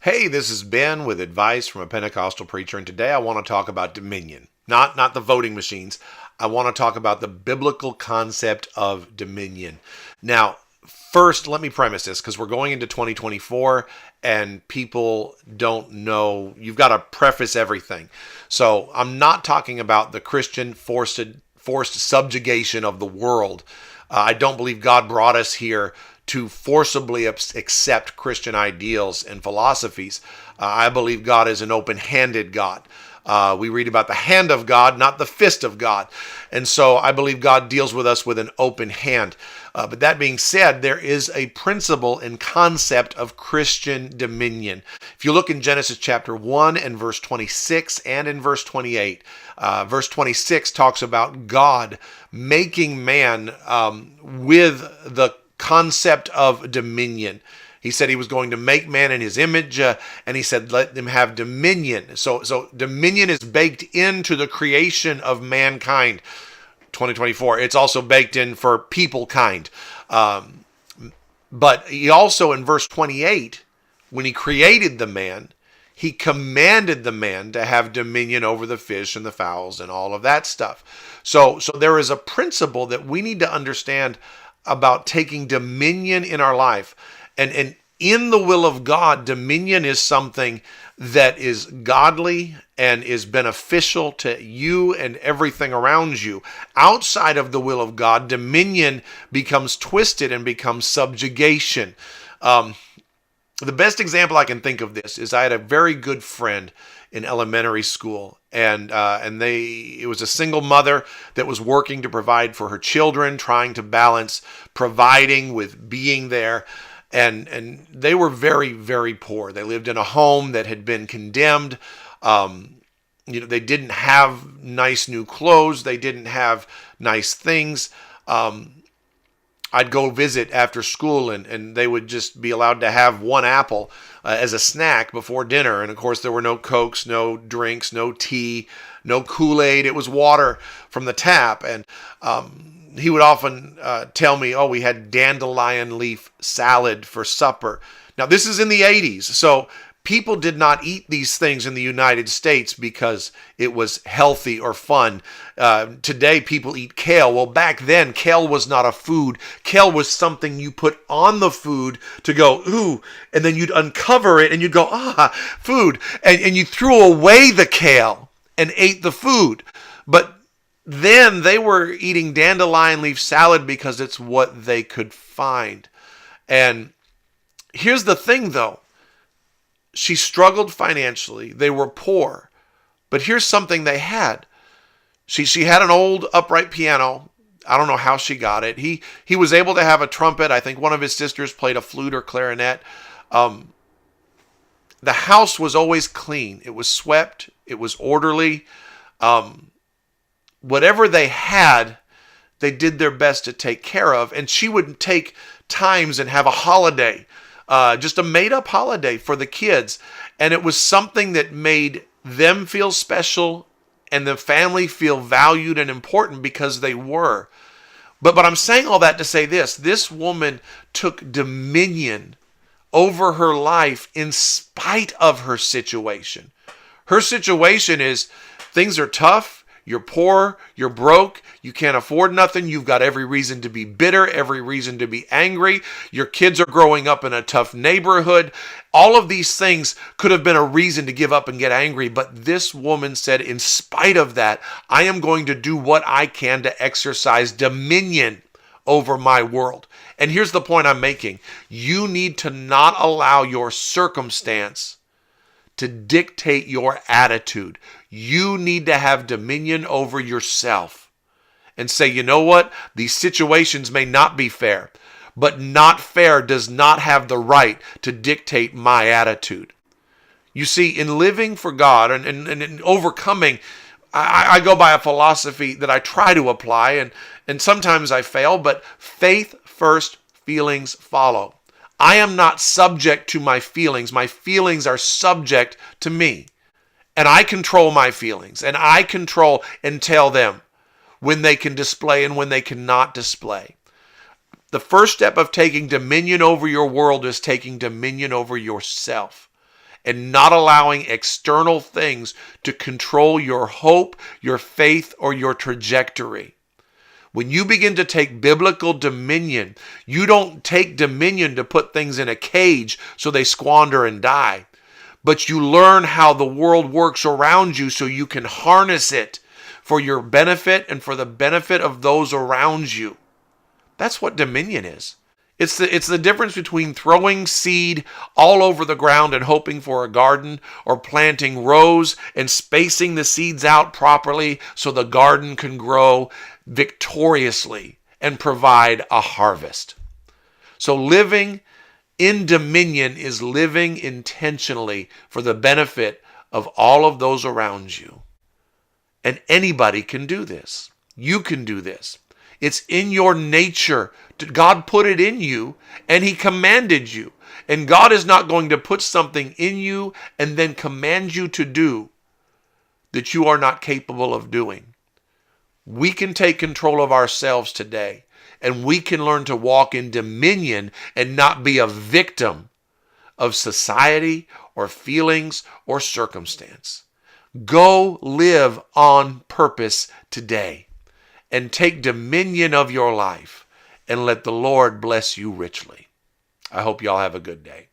Hey, this is Ben with advice from a Pentecostal preacher, and today I want to talk about dominion. Not the voting machines. I want to talk about the biblical concept of dominion. Now, first, let me premise this because we're going into 2024 and people don't know. You've got to preface everything. So, I'm not talking about the Christian forced subjugation of the world. I don't believe God brought us here to forcibly accept Christian ideals and philosophies. I believe God is an open-handed God. We read about the hand of God, not the fist of God. And so I believe God deals with us with an open hand. But that being said, there is a principle and concept of Christian dominion. If you look in Genesis chapter 1 and verse 26 and in verse 28, verse 26 talks about God making man with the concept of dominion. He said he was going to make man in his image, and he said, let them have dominion. So dominion is baked into the creation of mankind. 2024. It's also baked in for people kind. But he also, in verse 28, when he created the man, he commanded the man to have dominion over the fish and the fowls and all of that stuff. So there is a principle that we need to understand about taking dominion in our life. And in the will of God, dominion is something that is godly and is beneficial to you and everything around you. Outside of the will of God, dominion becomes twisted and becomes subjugation. The best example I can think of this is I had a very good friend in elementary school, and it was a single mother that was working to provide for her children, trying to balance providing with being there, and they were very, very poor. They lived in a home that had been condemned. They didn't have nice new clothes. They didn't have nice things. I'd go visit after school, and they would just be allowed to have one apple as a snack before dinner. And of course, there were no Cokes, no drinks, no tea, no Kool-Aid. It was water from the tap. And he would often tell me, oh, we had dandelion leaf salad for supper. Now, this is in the 80s. So people did not eat these things in the United States because it was healthy or fun. Today, people eat kale. Well, back then, kale was not a food. Kale was something you put on the food to go, ooh, and then you'd uncover it and you'd go, food. And you threw away the kale and ate the food. But then they were eating dandelion leaf salad because it's what they could find. And here's the thing, though. She struggled financially. They were poor. But here's something they had. She had an old upright piano. I don't know how she got it. He was able to have a trumpet. I think one of his sisters played a flute or clarinet. The house was always clean. It was swept. It was orderly. Whatever they had, they did their best to take care of. And she would take times and have a holiday. Just a made-up holiday for the kids. And it was something that made them feel special and the family feel valued and important because they were. But I'm saying all that to say this. This woman took dominion over her life in spite of her situation. Her situation is things are tough. You're poor, you're broke, you can't afford nothing, you've got every reason to be bitter, every reason to be angry, your kids are growing up in a tough neighborhood. All of these things could have been a reason to give up and get angry, but this woman said, in spite of that, I am going to do what I can to exercise dominion over my world. And here's the point I'm making. You need to not allow your circumstance to dictate your attitude. You need to have dominion over yourself and say, you know what? These situations may not be fair, but not fair does not have the right to dictate my attitude. You see, in living for God and in overcoming, I go by a philosophy that I try to apply, and sometimes I fail, but faith first, feelings follow. I am not subject to my feelings. My feelings are subject to me. And I control my feelings. And I control and tell them when they can display and when they cannot display. The first step of taking dominion over your world is taking dominion over yourself. and not allowing external things to control your hope, your faith, or your trajectory. When you begin to take biblical dominion, you don't take dominion to put things in a cage so they squander and die. But you learn how the world works around you so you can harness it for your benefit and for the benefit of those around you. That's what dominion is. It's the difference between throwing seed all over the ground and hoping for a garden, or planting rows and spacing the seeds out properly so the garden can grow victoriously and provide a harvest. So living in dominion is living intentionally for the benefit of all of those around you. And anybody can do this. You can do this. It's in your nature. God put it in you and he commanded you. And God is not going to put something in you and then command you to do that you are not capable of doing. We can take control of ourselves today, and we can learn to walk in dominion and not be a victim of society or feelings or circumstance. Go live on purpose today and take dominion of your life, and let the Lord bless you richly. I hope y'all have a good day.